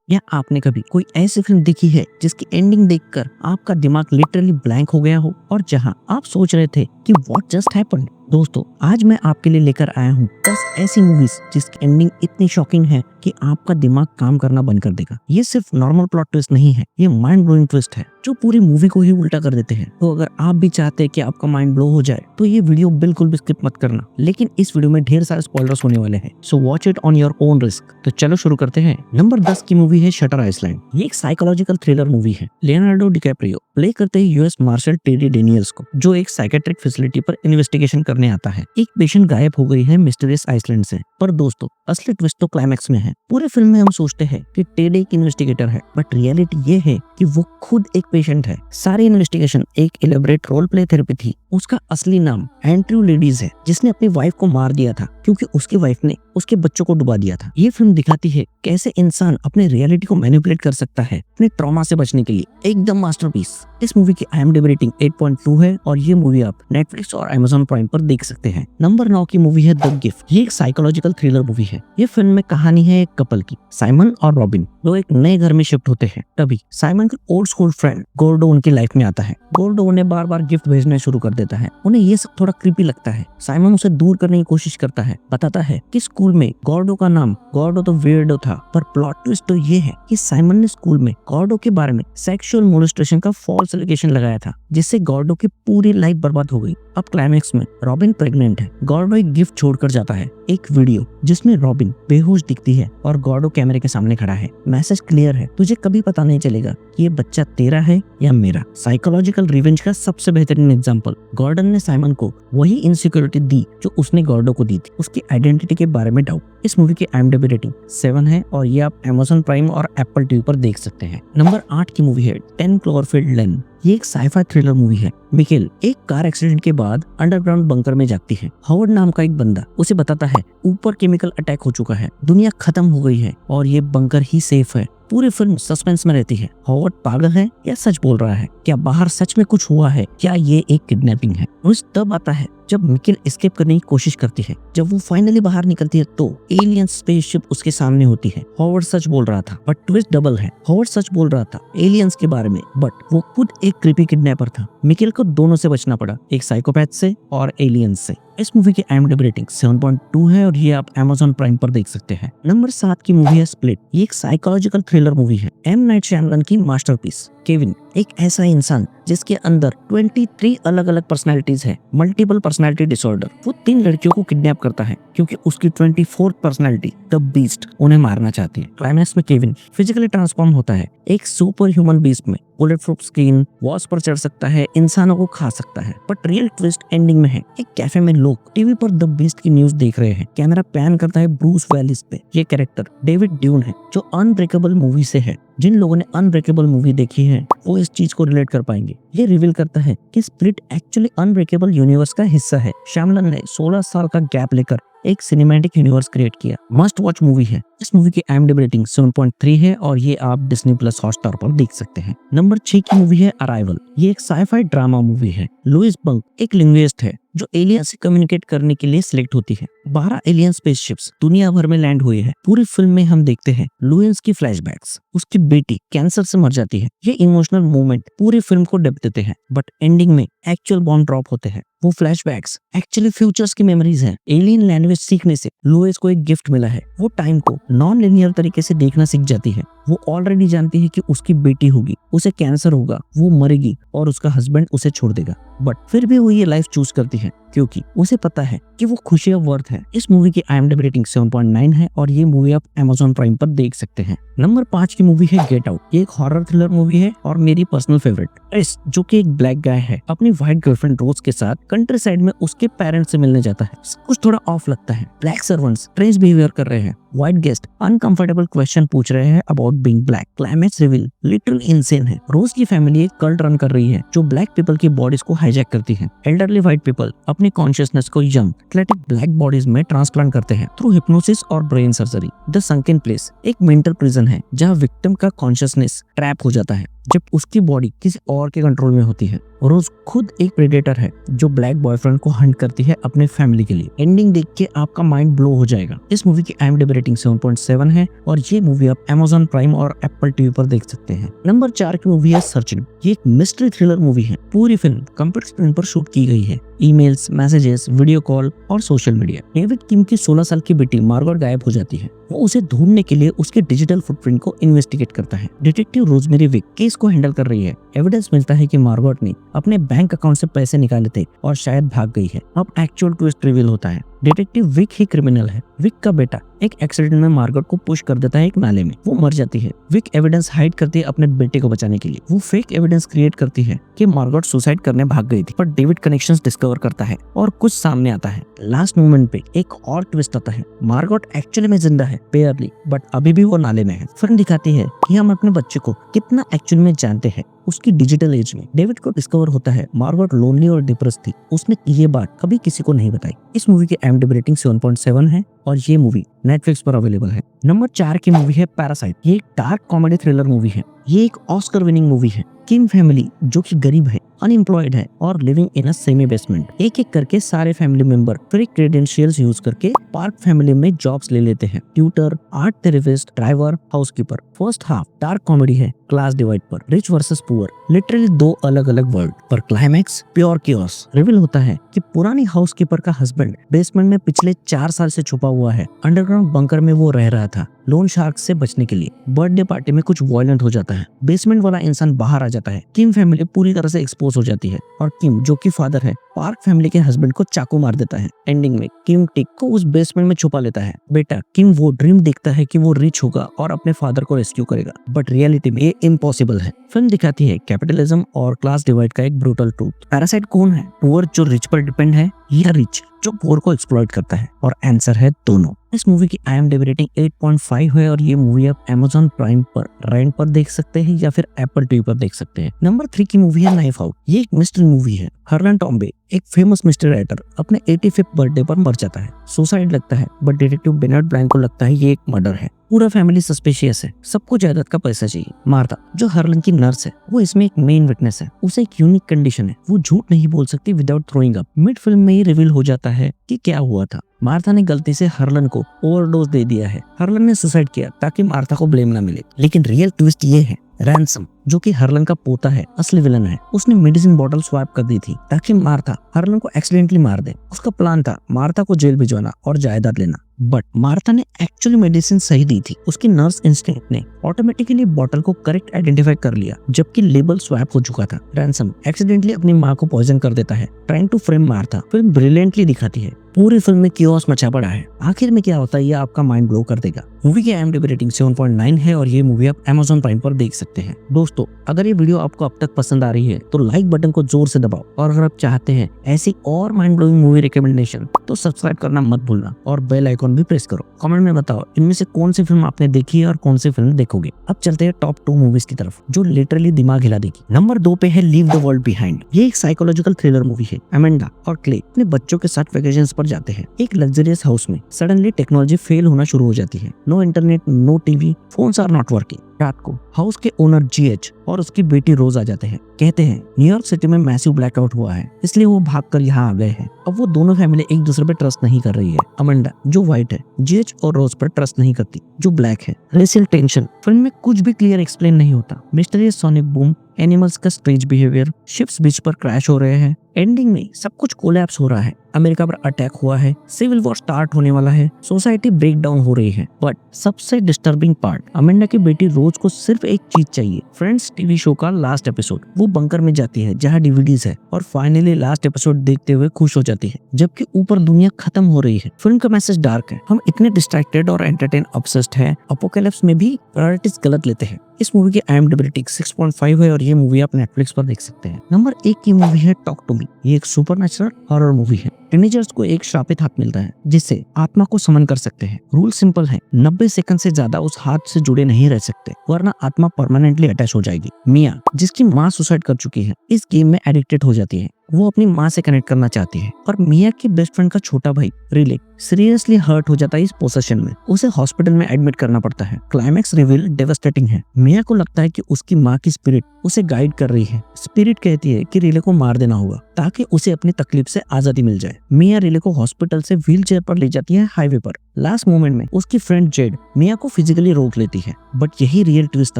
या आपने कभी कोई ऐसी फिल्म देखी है जिसकी एंडिंग देखकर आपका दिमाग लिटरली ब्लैंक हो गया हो और जहां आप सोच रहे थे कि व्हाट जस्ट हैपेंड? दोस्तों, आज मैं आपके लिए लेकर आया हूँ 10 ऐसी मूवीज जिसकी एंडिंग इतनी शॉकिंग है कि आपका दिमाग काम करना बंद कर देगा। ये सिर्फ नॉर्मल प्लॉट ट्विस्ट नहीं है, ये माइंड ब्लोइंग ट्विस्ट है जो पूरी मूवी को ही उल्टा कर देते हैं। तो अगर आप भी चाहते हैं कि आपका माइंड ब्लो हो जाए तो ये वीडियो बिल्कुल भी स्किप मत करना, लेकिन इस वीडियो में ढेर सारे स्पॉयलर्स होने वाले हैं, so watch it on your own risk. तो चलो शुरू करते हैं। नंबर 10 की मूवी है शटर आइसलैंड। ये एक साइकोलॉजिकल थ्रिलर मूवी है। लियोनार्डो डिकैप्रियो प्ले करते हैं यूएस मार्शल टेडी डेनियल्स को, जो एक साइकेट्रिक फैसिलिटी पर इन्वेस्टिगेशन करने आता है। एक पेशेंट गायब हो गई है मिस्टीरियस आइसलैंड से। पर दोस्तों, असली ट्विस्ट तो क्लाइमैक्स में है। पूरे फिल्म में हम सोचते हैं कि टेडी एक इन्वेस्टिगेटर है, बट रियलिटी ये है कि वो खुद एक पेशेंट है। सारी इन्वेस्टिगेशन एक इलेबोरेट रोल प्ले थेरेपी थी। उसका असली नाम एंड्रयू लेडीज है, जिसने अपनी वाइफ को मार दिया था क्योंकि उसकी वाइफ ने उसके बच्चों को डुबा दिया था। ये फिल्म दिखाती है कैसे इंसान अपने रियलिटी को मैनिपुलेट कर सकता है अपने ट्रॉमा से बचने के लिए। एकदम मास्टरपीस। इस मूवी की IMDb रेटिंग 8.2 है और ये मूवी आप नेटफ्लिक्स और Amazon प्राइम पर देख सकते हैं। नंबर 9 की मूवी है द गिफ्ट। ये एक साइकोलॉजिकल थ्रिलर मूवी है। ये फिल्म में कहानी है एक कपल की, साइमन और रॉबिन, जो एक नए घर में शिफ्ट होते हैं। तभी साइमन का ओल्ड स्कूल फ्रेंड गोर्डो उनकी लाइफ में आता है। गोर्डो उन्हें बार बार गिफ्ट भेजना शुरू कर देता है। उन्हें ये सब थोड़ा क्रीपी लगता है। साइमन उसे दूर करने की कोशिश करता है, बताता है कि स्कूल में गॉर्डो का नाम गॉर्डो तो वियर्डो था। पर प्लॉट ट्विस्ट तो ये है कि साइमन ने स्कूल में गॉर्डो के बारे में सेक्सुअल मोलेस्टेशन का फॉल्स एलिगेशन लगाया था, जिससे गॉर्डो की पूरी लाइफ बर्बाद हो गई। अब क्लाइमैक्स में रॉबिन प्रेग्नेंट है। गॉर्डो एक गिफ्ट छोड़कर जाता है, एक वीडियो जिसमें रॉबिन बेहोश दिखती है और गॉर्डो कैमरे के सामने खड़ा है। मैसेज क्लियर है, तुझे कभी पता नहीं चलेगा कि ये बच्चा तेरा है या मेरा। साइकोलॉजिकल रिवेंज का सबसे बेहतरीन एग्जांपल। गॉर्डन ने साइमन को वही इनसिक्योरिटी दी जो उसने गॉर्डो को दी थी, उसकी आइडेंटिटी के बारे में डाउट। इस मूवी की IMDb रेटिंग 7 है और ये आप Amazon प्राइम और एप्पल टीवी पर देख सकते हैं। नंबर 8 की मूवी है 10 क्लोवरफील्ड लेन। ये एक साइफाई थ्रिलर मूवी है। मिकेल एक कार एक्सीडेंट के बाद अंडरग्राउंड बंकर में जाती है। हावर्ड नाम का एक बंदा उसे बताता है ऊपर केमिकल अटैक हो चुका है, दुनिया खत्म हो गई है और ये बंकर ही सेफ है। पूरी फिल्म सस्पेंस में रहती है। हावर्ड पागल है या सच बोल रहा है? क्या बाहर सच में कुछ हुआ है? क्या ये एक किडनैपिंग है? ट्विस्ट तब आता है जब मिकेल एस्केप करने की कोशिश करती है। जब वो फाइनली बाहर निकलती है तो एलियन स्पेसशिप उसके सामने होती है। हावर्ड सच बोल रहा था, बट ट्विस्ट डबल है। हावर्ड सच बोल रहा था एलियंस के बारे में, बट वो खुद एक क्रीपी किडनैपर था। मिकेल को दोनों से बचना पड़ा, एक साइकोपैथ से और एलियंस से। इस मूवी की IMDb रेटिंग 7.2 है और ये आप Amazon प्राइम पर देख सकते हैं। नंबर 7 की मूवी है स्प्लिट। ये एक साइकोलॉजिकल थ्रिलर मूवी है। M नाइट शैमलन की मास्टरपीस। केविन एक ऐसा इंसान जिसके अंदर 23 अलग अलग पर्सनैलिटीज है, मल्टीपल पर्सनैलिटी डिसऑर्डर। वो 3 लड़कियों को किडनैप करता है क्योंकि उसकी 24th पर्सनैलिटी द बीस्ट उन्हें मारना चाहती है। क्लाइमैक्स में केविन फिजिकली ट्रांसफॉर्म होता है एक सुपर ह्यूमन बीस्ट में। बुलेट प्रूफ स्किन, वॉल्स पर चढ़ सकता है, इंसानों को खा सकता है। बट रियल ट्विस्ट एंडिंग में है। एक कैफे में लोग टीवी पर द बीस्ट की न्यूज देख रहे हैं। कैमरा पैन करता है ब्रूस वेलिस पे। ये कैरेक्टर डेविड ड्यून है जो अनब्रेकेबल मूवी से है। जिन लोगों ने अनब्रेकेबल मूवी देखी है वो इस चीज को रिलेट कर पाएंगे। ये रिवील करता है कि स्प्लिट एक्चुअली अनब्रेकेबल यूनिवर्स का हिस्सा है। श्यामलन ने 16 साल का गैप लेकर एक सिनेमैटिक यूनिवर्स क्रिएट किया। मस्ट वॉच मूवी है। इस मूवी की IMDb रेटिंग 7.3 है और ये आप डिज्नी प्लस हॉटस्टार पर देख सकते हैं। नंबर 6 की मूवी है अराइवल। ये एक साइफाई ड्रामा मूवी है। लुइस बंक एक लिंग्विस्ट है जो एलियन से कम्युनिकेट करने के लिए सिलेक्ट होती है। 12 एलियन स्पेसशिप्स दुनिया भर में लैंड हुए हैं। पूरी फिल्म में हम देखते हैं लुइस की फ्लैशबैक्स। उसकी बेटी कैंसर से मर जाती है। ये इमोशनल मोमेंट पूरी फिल्म को डेप्थ देते हैं, बट एंडिंग में एक्चुअल बॉम्ब ड्रॉप होते हैं। वो फ्लैशबैक्स एक्चुअली फ्यूचर्स की मेमोरीज हैं। एलियन लैंग्वेज सीखने से लुइस को एक गिफ्ट मिला है। वो टाइम को नॉन लिनियर तरीके से देखना सीख जाती है। वो ऑलरेडी जानती है कि उसकी बेटी होगी, उसे कैंसर होगा, वो मरेगी और उसका हस्बैंड उसे छोड़ देगा। बट फिर भी वो ये लाइफ चूज करती है क्योंकि उसे पता है कि वो खुशियां वर्थ है। इस मूवी की IMDb रेटिंग 7.9 है और ये मूवी आप Amazon प्राइम पर देख सकते हैं। नंबर 5 की मूवी है गेट आउट। ये एक हॉरर थ्रिलर मूवी है और मेरी पर्सनल फेवरेट। क्रिस जो कि एक ब्लैक गाय है, अपनी व्हाइट गर्लफ्रेंड रोज के साथ कंट्री साइड में उसके पेरेंट्स से मिलने जाता है। कुछ थोड़ा ऑफ लगता है। ब्लैक सर्वेंट्स स्ट्रेंज बिहेवियर कर रहे हैं। व्हाइट गेस्ट अनकंफर्टेबल क्वेश्चन पूछ रहे हैं about being black. Climax reveal literally insane है। रोज की फैमिली एक कल्ट रन कर रही है जो ब्लैक पीपल की बॉडीज को हाईजैक करती है। एल्डरली व्हाइट पीपल अपनी कॉन्शियसनेस को यंग एथलेटिक ब्लैक बॉडीज में ट्रांसप्लांट करते हैं थ्रू हिप्नोसिस और brain surgery. The sunken place एक मेंटल प्रिजन है जहाँ विक्टिम का कॉन्शियसनेस ट्रैप हो जाता है जब उसकी बॉडी किसी और के कंट्रोल में होती है। रोज खुद एक प्रेडेटर है जो ब्लैक बॉयफ्रेंड को हंट करती है अपने फैमिली के लिए। एंडिंग देख के आपका माइंड ब्लो हो जाएगा। इस मूवी की IMDb रेटिंग 7.7 है और ये मूवी आप Amazon प्राइम और एप्पल टीवी पर देख सकते हैं। नंबर 4 की मूवी है सर्चिंग। ये एक मिस्ट्री थ्रिलर मूवी है। पूरी फिल्म कंप्यूटर स्क्रीन पर शूट की गई है। ईमेल्स, मैसेजेस, वीडियो कॉल और सोशल मीडिया। डेविड किम की 16 साल की बेटी मार्गरेट गायब हो जाती है। वो उसे ढूंढने के लिए उसके डिजिटल फुटप्रिंट को इन्वेस्टिगेट करता है। डिटेक्टिव रोजमेरी विक केस को हैंडल कर रही है। एविडेंस मिलता है कि मार्गरेट ने अपने बैंक अकाउंट से पैसे निकाले थे और शायद भाग गई है। अब एक्चुअल ट्विस्ट रिवील होता है, डिटेक्टिव विक ही क्रिमिनल है। विक का बेटा एक एक्सीडेंट में मार्गरेट को पुश कर देता है एक नाले में। वो मर जाती है। विक एविडेंस हाइड करती है अपने बेटे को बचाने के लिए। वो फेक एविडेंस क्रिएट करती है कि मार्गरेट सुसाइड करने भाग गई थी, पर डेविड कनेक्शंस डिस्कवर करता है और कुछ सामने आता है। लास्ट मोमेंट पे एक और ट्विस्ट आता है। मार्गरेट एक्चुअली में जिंदा है, बेयरली, बट अभी भी वो नाले में है। फिल्म दिखाती है कि हम अपने बच्चे को कितना एक्चुअली में जानते हैं उसकी डिजिटल एज में। डेविड को डिस्कवर होता है मार्गरेट लोनली और डिप्रेस थी। उसने ये बात कभी किसी को नहीं बताई। इस मूवी की IMDb रेटिंग 7.7 है और ये मूवी नेटफ्लिक्स पर अवेलेबल है। नंबर 4 की मूवी है पैरासाइट। ये एक डार्क कॉमेडी थ्रिलर मूवी है। ये एक ऑस्कर विनिंग मूवी है। किम फैमिली जो कि गरीब है, अनएम्प्लॉयड है और living in a semi basement. एक एक करके सारे family member fake credentials use करके पार्क फैमिली में जॉब्स ले लेते हैं। Tutor, art therapist, driver, housekeeper. First half dark comedy है, क्लास डिवाइड पर, रिच वर्सेस पुअर, लिटरली दो अलग अलग वर्ल्ड। पर क्लाइमैक्स प्योर कियोस। रिवील होता है कि पुरानी हाउसकीपर का हस्बैंड बेसमेंट में पिछले 4 साल से छुपा हुआ है। अंडरग्राउंड बंकर में वो रह रहा था लोन शार्क से बचने के लिए। बर्थडे पार्टी में कुछ वायलेंट हो जाता है। बेसमेंट वाला इंसान बाहर आ जाता है। किम फैमिली पूरी तरह से एक्सपोज हो जाती है और किम जो कि फादर है, पार्क फैमिली के हस्बैंड को चाकू मार देता है। एंडिंग में किम टिक को उस बेसमेंट में छुपा लेता है। बेटा किम वो ड्रीम देखता है कि वो रिच होगा और अपने फादर को रेस्क्यू करेगा, बट रियलिटी में ये इम्पॉसिबल है। फिल्म दिखाती है कैपिटलिज्म और क्लास डिवाइड का एक ब्रूटल ट्रूथ। पैरासाइट कौन है, पुअर जो रिच पर डिपेंड है या रिच जो पुअर को एक्सप्लॉइट करता है? और आंसर है दोनों। इस मूवी की IMDb रेटिंग 8.5 है और ये मूवी आप Amazon प्राइम पर रेंट पर देख सकते हैं या फिर एप्पल टीवी पर देख सकते हैं। नंबर 3 की मूवी है नाइफ आउट। ये एक मिस्ट्री मूवी है। हर्लन टॉम्बे एक फेमस मिस्ट्री राइटर अपने 85th बर्थडे पर मर जाता है। सुसाइड लगता है, बट डिटेक्टिव बेनेट ब्लैंक को लगता है ये एक मर्डर है। पूरा फैमिली सस्पिशियस है, सबको जायदाद का पैसा चाहिए। मार्था जो हर्लन की नर्स है, वो इसमें एक मेन विटनेस है। उसे एक यूनिक कंडीशन है, वो झूठ नहीं बोल सकती without throwing up. Mid film में ही रिवील हो जाता है कि क्या हुआ था। मार्था ने गलती से हर्लन को ओवरडोज दे दिया है। हर्लन ने सुसाइड किया ताकि मार्था को ब्लेम ना मिले। लेकिन रियल ट्विस्ट ये है, रैंसम जो कि हर्लन का पोता है, असली विलन है। उसने मेडिसिन बॉटल स्वैप कर दी थी ताकि मार्था हर्लन को एक्सीडेंटली मार दे। उसका प्लान था मार्था को जेल भिजवाना और जायदाद लेना, बट मार्था ने एक्चुअली मेडिसिन सही दी थी। उसकी नर्स इंस्टिंक्ट ने ऑटोमेटिकली बॉटल को करेक्ट आइडेंटिफाई कर लिया जबकि लेबल स्वैप हो चुका था। रैंसम एक्सीडेंटली अपनी माँ को पॉइजन कर देता है, trying to frame Martha. Film brilliantly दिखाती है। पूरी फिल्म में कियोस मचा पड़ा है। आखिर में क्या होता है ये आपका माइंड ब्लो कर देगा। मूवी की IMDb रेटिंग 7.9 है और ये मूवी आप Amazon प्राइम पर देख सकते हैं। दोस्तों अगर ये वीडियो आपको अब तक पसंद आ रही है तो लाइक बटन को जोर से दबाओ और अगर आप चाहते हैं ऐसी और माइंड ब्लोइंग मूवी रिकमेंडेशन तो सब्सक्राइब करना मत भूलना और बेल आइकॉन भी प्रेस करो। कमेंट में बताओ इनमें से कौन सी फिल्म आपने देखी है और कौन सी फिल्म देखोगे। अब चलते हैं टॉप 2 मूवीज की तरफ जो लिटरली दिमाग हिला देगी। नंबर 2 पे है लीव द वर्ल्ड बिहाइंड। ये एक साइकोलॉजिकल थ्रिलर मूवी है। अमेंडा और क्ले अपने बच्चों के साथ वेकेशंस पर जाते हैं। एक लग्जरियस हाउस में सडनली टेक्नोलॉजी फेल होना शुरू हो जाती है। No internet, no TV, phones are not working. रात को हाउस के ओनर GH और उसकी बेटी रोज आ जाते हैं। कहते हैं न्यूयॉर्क सिटी में मैसिव ब्लैकआउट हुआ है इसलिए वो भागकर यहाँ आ गए हैं। अब वो दोनों फैमिली एक दूसरे पे ट्रस्ट नहीं कर रही है। अमेंडा जो व्हाइट है GH और रोज पर ट्रस्ट नहीं करती जो ब्लैक है। Racial tension. फिल्म में कुछ भी क्लियर एक्सप्लेन नहीं होता। मिस्टीरियस सोनिक बूम, एनिमल्स का स्ट्रेंज बिहेवियर, शिप्स बीच पर क्रैश हो रहे हैं। एंडिंग में सब कुछ कोलैप्स हो रहा है। अमेरिका पर अटैक हुआ है, सिविल वॉर स्टार्ट होने वाला है, सोसाइटी ब्रेक डाउन हो रही है। बट सबसे डिस्टर्बिंग पार्ट, अमेंडा की बेटी रोज को सिर्फ एक चीज चाहिए, फ्रेंड्स टीवी शो का लास्ट एपिसोड। वो बंकर में जाती है जहाँ DVDs है और फाइनली लास्ट एपिसोड देखते हुए खुश हो जाती है जबकि ऊपर दुनिया खत्म हो रही है। फिल्म का मैसेज डार्क है। हम इतने डिस्ट्रैक्टेड और एंटरटेन ऑब्सेस्ड है, अपोकैलिप्स में भी प्रायोरिटीज गलत लेते हैं। इस मूवी की IMDb रेटिंग 6.5 है और ये मूवी आप नेटफ्लिक्स पर देख सकते हैं। नंबर 1 की मूवी है टॉक टू मी। ये एक सुपरनैचुरल हॉरर मूवी है। टीनेजर्स को एक श्रापित हाथ मिलता है जिससे आत्मा को समन कर सकते हैं। रूल सिंपल है, 90 सेकंड से ज्यादा उस हाथ से जुड़े नहीं रह सकते वरना आत्मा परमानेंटली अटैच हो जाएगी। मिया जिसकी माँ सुसाइड कर चुकी है इस गेम में एडिक्टेड हो जाती है। वो अपनी माँ से कनेक्ट करना चाहती है और मिया के बेस्ट फ्रेंड का छोटा भाई रिले सीरियसली हर्ट हो जाता है इस पोसेशन में। उसे हॉस्पिटल में एडमिट करना पड़ता है। क्लाइमैक्स रिवील डेवास्टेटिंग है। मिया को लगता है कि उसकी माँ की स्पिरिट उसे गाइड कर रही है। स्पिरिट कहती है कि रिले को मार देना होगा ताकि उसे अपनी तकलीफ से आजादी मिल जाए। मिया रिले को हॉस्पिटल से व्हीलचेयर पर ले जाती है हाईवे पर। लास्ट मोमेंट में उसकी फ्रेंड जेड मिया को फिजिकली रोक लेती है, बट यही रियल ट्विस्ट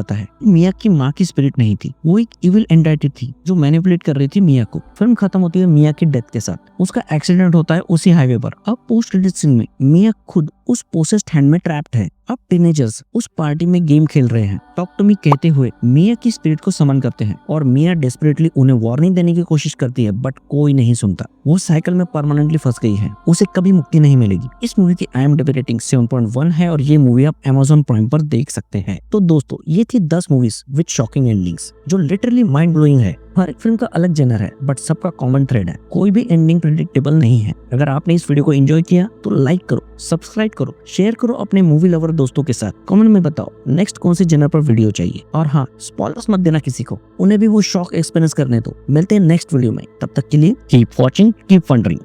आता है। मिया की माँ की स्पिरिट नहीं थी, वो एक इविल एंटाइटी थी जो मैनिपुलेट कर रही थी मिया को। फिल्म खत्म होती है मिया की डेथ के साथ। उसका एक्सीडेंट होता है उसी हाईवे पर। अब पोस्ट क्रेडिट सीन में मिया खुद उस पोसेस्ड हैंड में ट्रैप्ड है। अब टीनेजर्स उस पार्टी में गेम खेल रहे हैं। टॉक टू मी कहते हुए मिया की स्पिरिट को समन करते हैं और मिया डेस्परेटली उन्हें वार्निंग देने की कोशिश करती है, बट कोई नहीं सुनता। वो साइकिल में परमानेंटली फंस गई है, उसे कभी मुक्ति नहीं मिलेगी। इस मूवी की IMDb रेटिंग 7.1 है और ये मूवी आप Amazon प्राइम पर देख सकते हैं। तो दोस्तों ये थी 10 मूवीज विद शॉकिंग एंडिंग्स जो लिटरली माइंड ब्लोइंग है। हर एक फिल्म का अलग जेनर है, बट सबका कॉमन थ्रेड है, कोई भी एंडिंग प्रेडिक्टेबल नहीं है। अगर आपने इस वीडियो को एंजॉय किया तो लाइक करो, सब्सक्राइब करो, शेयर करो अपने मूवी लवर दोस्तों के साथ। कमेंट में बताओ नेक्स्ट कौन सी जेनर पर वीडियो चाहिए। और हाँ, स्पॉयलर्स मत देना किसी को, उन्हें भी वो शॉक एक्सपीरियंस करने दो। मिलते हैं नेक्स्ट वीडियो में, तब तक के लिए कीप वॉचिंग, कीप वंडरिंग।